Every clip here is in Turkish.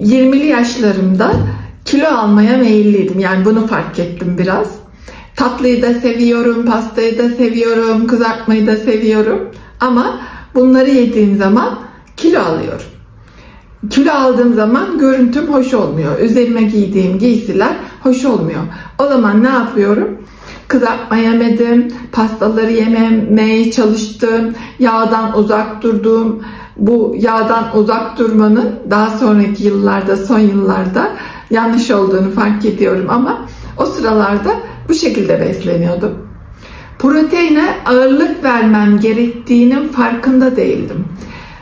20'li yaşlarımda kilo almaya meyilliydim. Yani bunu fark ettim biraz. Tatlıyı da seviyorum, pastayı da seviyorum, kızartmayı da seviyorum. Ama bunları yediğim zaman kilo alıyorum. Kilo aldığım zaman görüntüm hoş olmuyor. Üzerime giydiğim giysiler hoş olmuyor. O zaman ne yapıyorum? Kızartma yemedim, pastaları yememeye çalıştım, yağdan uzak durdum. Bu yağdan uzak durmanın daha sonraki yıllarda, son yıllarda yanlış olduğunu fark ediyorum ama o sıralarda bu şekilde besleniyordum. Proteine ağırlık vermem gerektiğinin farkında değildim.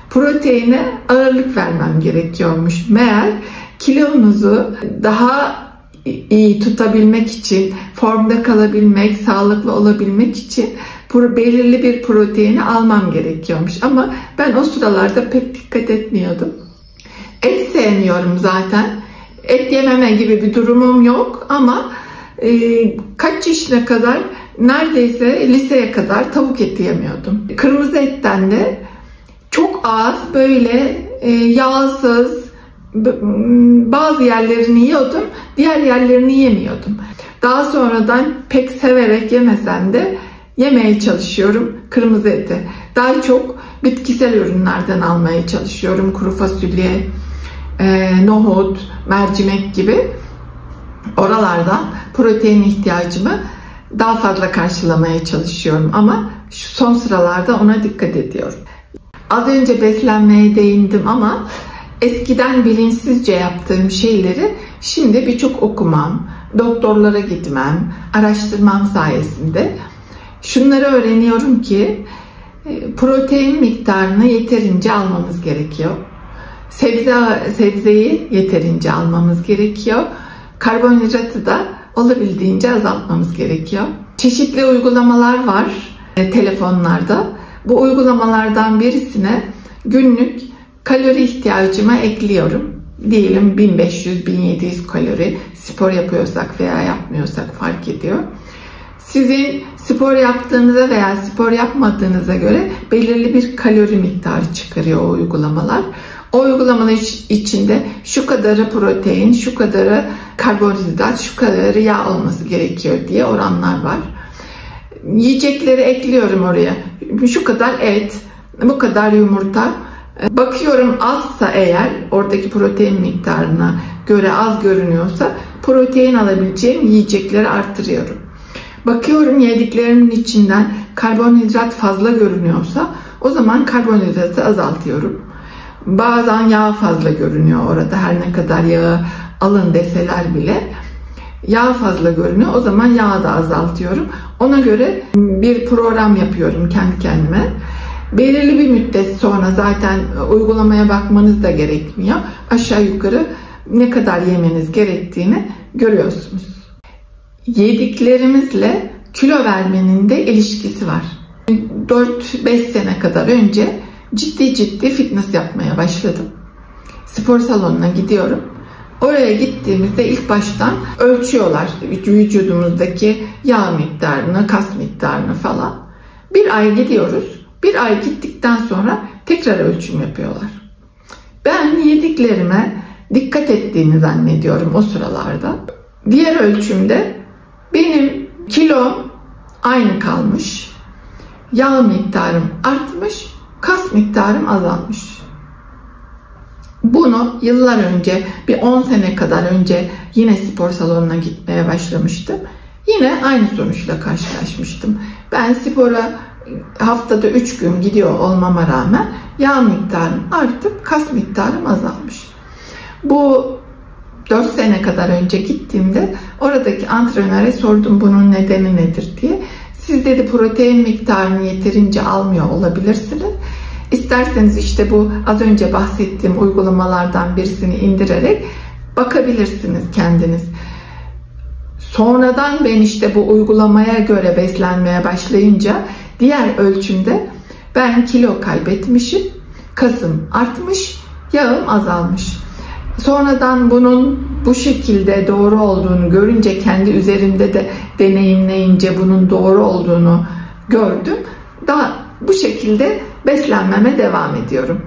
Proteine ağırlık vermem gerekiyormuş. Meğer kilonuzu daha iyi tutabilmek için, formda kalabilmek, sağlıklı olabilmek için belirli bir proteini almam gerekiyormuş. Ama ben o sıralarda pek dikkat etmiyordum. Et sevmiyorum zaten. Et yememe gibi bir durumum yok ama kaç yaşına kadar, neredeyse liseye kadar tavuk eti yemiyordum. Kırmızı etten de çok az, böyle yağsız, bazı yerlerini yiyordum, diğer yerlerini yemiyordum. Daha sonradan pek severek yemesem de yemeye çalışıyorum kırmızı eti. Daha çok bitkisel ürünlerden almaya çalışıyorum. Kuru fasulye, nohut, mercimek gibi. Oralardan protein ihtiyacımı daha fazla karşılamaya çalışıyorum ama şu son sıralarda ona dikkat ediyorum. Az önce beslenmeye değindim ama eskiden bilinçsizce yaptığım şeyleri şimdi birçok okumam, doktorlara gitmem, araştırmam sayesinde şunları öğreniyorum ki protein miktarını yeterince almamız gerekiyor. Sebzeyi yeterince almamız gerekiyor. Karbonhidratı da olabildiğince azaltmamız gerekiyor. Çeşitli uygulamalar var telefonlarda. Bu uygulamalardan birisine günlük kalori ihtiyacıma ekliyorum. Diyelim 1500-1700 kalori, spor yapıyorsak veya yapmıyorsak fark ediyor. Sizin spor yaptığınıza veya spor yapmadığınıza göre belirli bir kalori miktarı çıkarıyor o uygulamalar. O uygulamanın içinde şu kadarı protein, şu kadarı karbonhidrat, şu kadarı yağ olması gerekiyor diye oranlar var. Yiyecekleri ekliyorum oraya. Şu kadar et, bu kadar yumurta. Bakıyorum azsa eğer, oradaki protein miktarına göre az görünüyorsa protein alabileceğim yiyecekleri arttırıyorum. Bakıyorum yediklerimin içinden karbonhidrat fazla görünüyorsa o zaman karbonhidratı azaltıyorum. Bazen yağ fazla görünüyor orada, her ne kadar yağı alın deseler bile yağ fazla görünüyor, o zaman yağı da azaltıyorum. Ona göre bir program yapıyorum kendi kendime. Belirli bir müddet sonra zaten uygulamaya bakmanız da gerekmiyor. Aşağı yukarı ne kadar yemeniz gerektiğini görüyorsunuz. Yediklerimizle kilo vermenin de ilişkisi var. 4-5 sene kadar önce ciddi fitness yapmaya başladım. Spor salonuna gidiyorum. Oraya gittiğimizde ilk baştan ölçüyorlar vücudumuzdaki yağ miktarını, kas miktarını falan. Bir ay gidiyoruz. Bir ay gittikten sonra tekrar ölçüm yapıyorlar. Ben yediklerime dikkat ettiğini zannediyorum o sıralarda. Diğer ölçümde benim kilom aynı kalmış. Yağ miktarım artmış, kas miktarım azalmış. Bunu yıllar önce, bir 10 sene kadar önce yine spor salonuna gitmeye başlamıştım. Yine aynı sonuçla karşılaşmıştım. Ben spora haftada 3 gün gidiyor olmama rağmen yağ miktarım artıp kas miktarım azalmış. Bu 4 sene kadar önce gittiğimde oradaki antrenöre sordum bunun nedeni nedir diye. Siz dedi protein miktarını yeterince almıyor olabilirsiniz. İsterseniz işte bu az önce bahsettiğim uygulamalardan birisini indirerek bakabilirsiniz kendiniz. Sonradan ben işte bu uygulamaya göre beslenmeye başlayınca diğer ölçümde ben kilo kaybetmişim, kasım artmış, yağım azalmış. Sonradan bunun bu şekilde doğru olduğunu görünce, kendi üzerimde de deneyimleyince bunun doğru olduğunu gördüm. Daha bu şekilde beslenmeme devam ediyorum.